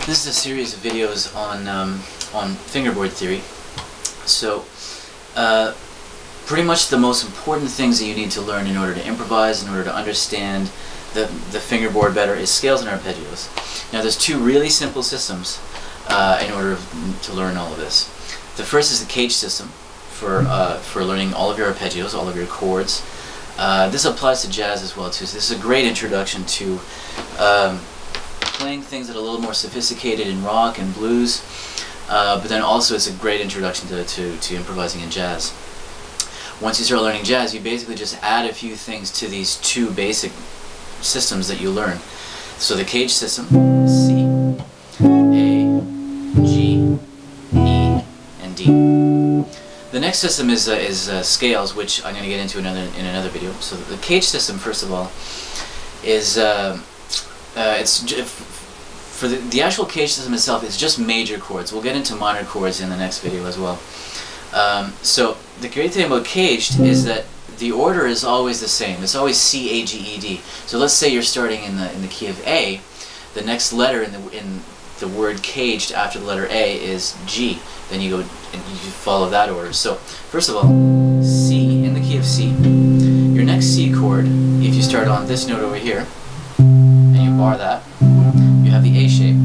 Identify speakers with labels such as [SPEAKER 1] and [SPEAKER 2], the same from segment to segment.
[SPEAKER 1] This is a series of videos on fingerboard theory. So, pretty much the most important things that you need to learn in order to improvise, in order to understand the fingerboard better, is scales and arpeggios. Now, there's two really simple systems in order to learn all of this. The first is the cage system for learning all of your arpeggios, all of your chords. This applies to jazz as well too. So this is a great introduction to playing things that are a little more sophisticated in rock and blues, but then also it's a great introduction to improvising in jazz. Once you start learning jazz, you basically just add a few things to these two basic systems that you learn. So the cage system, C, A, G, E, and D. The next system is scales, which I'm going to get into in another video. So the cage system, first of all, is for the actual cage system itself, it's just major chords. We'll get into minor chords in the next video as well. So the great thing about caged is that the order is always the same. It's always C, A, G, E, D. So let's say you're starting in the key of A. The next letter in the word caged after the letter A is G. Then you go and you follow that order. So first of all, C in the key of C. Your next C chord, if you start on this note over here, and you bar that, you have the A shape,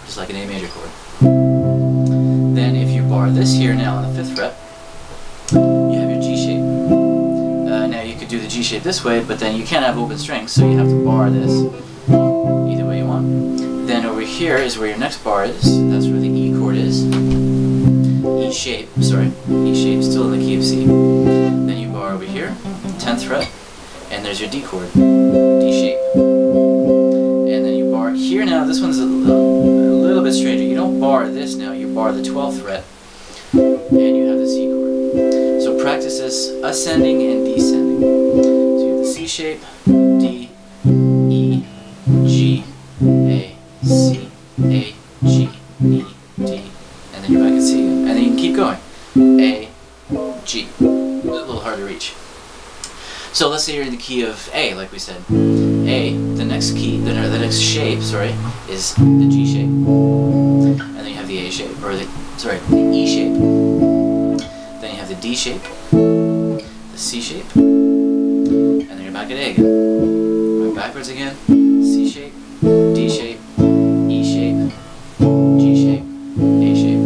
[SPEAKER 1] just like an A major chord. Then if you bar this here now on the 5th fret, you have your G shape. Now you could do the G shape this way, but then you can't have open strings, so you have to bar this either way you want. Then over here is where your next bar is. That's where the E chord is. E shape, sorry, E shape, still in the key of C. Then you bar over here, 10th fret, and there's your D chord, D shape. And then you bar here now. This one's a little bit stranger. You don't bar this now. You bar the 12th fret, and you have the C chord. So practice this ascending and descending. So you have the C shape, D, E, G, A, C, A, G, E, D, and then you're back at C again. And then you can keep going. A, G. A little hard to reach. So let's say you're in the key of A, like we said. A, the next key, the next shape, sorry, is the G shape. And then you have the A shape, or the E shape. Then you have the D shape, the C shape, and then you're back at A again. Going backwards again. C shape, D shape, E shape, G shape, A shape.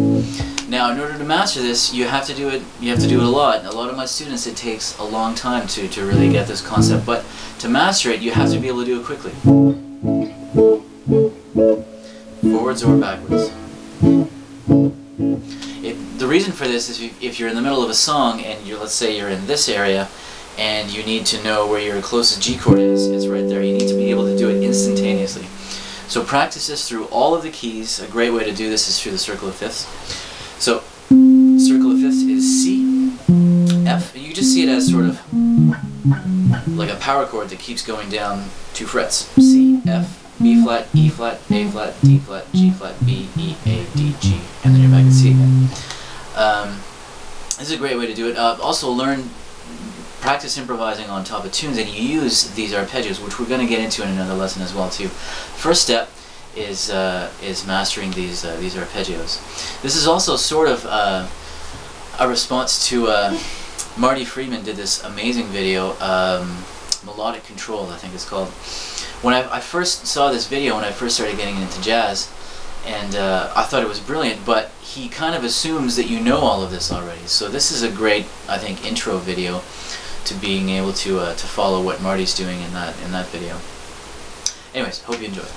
[SPEAKER 1] Now, in order to master this, you have to do it a lot. A lot of my students, it takes a long time to really get this concept, but to master it, you have to be able to do it quickly. Forwards or backwards. The reason for this is if you're in the middle of a song and let's say you're in this area and you need to know where your closest G chord is, it's right there. You need to be able to do it instantaneously. So practice this through all of the keys. A great way to do this is through the circle of fifths. So, circle of fifths is C, F. You just see it as sort of like a power chord that keeps going down 2 frets. C, F, B flat, E flat, A flat, D flat, G flat, B, E, A, D, G, and then you're back at C again. This is a great way to do it. Also practice improvising on top of tunes, and you use these arpeggios, which we're going to get into in another lesson as well too. First step is mastering these arpeggios. This is also sort of a response to Marty Friedman did this amazing video, Melodic Control, I think it's called. When I first saw this video, when I first started getting into jazz, and I thought it was brilliant, but he kind of assumes that you know all of this already. So this is a great, I think, intro video to being able to follow what Marty's doing in that video. Anyways, hope you enjoy.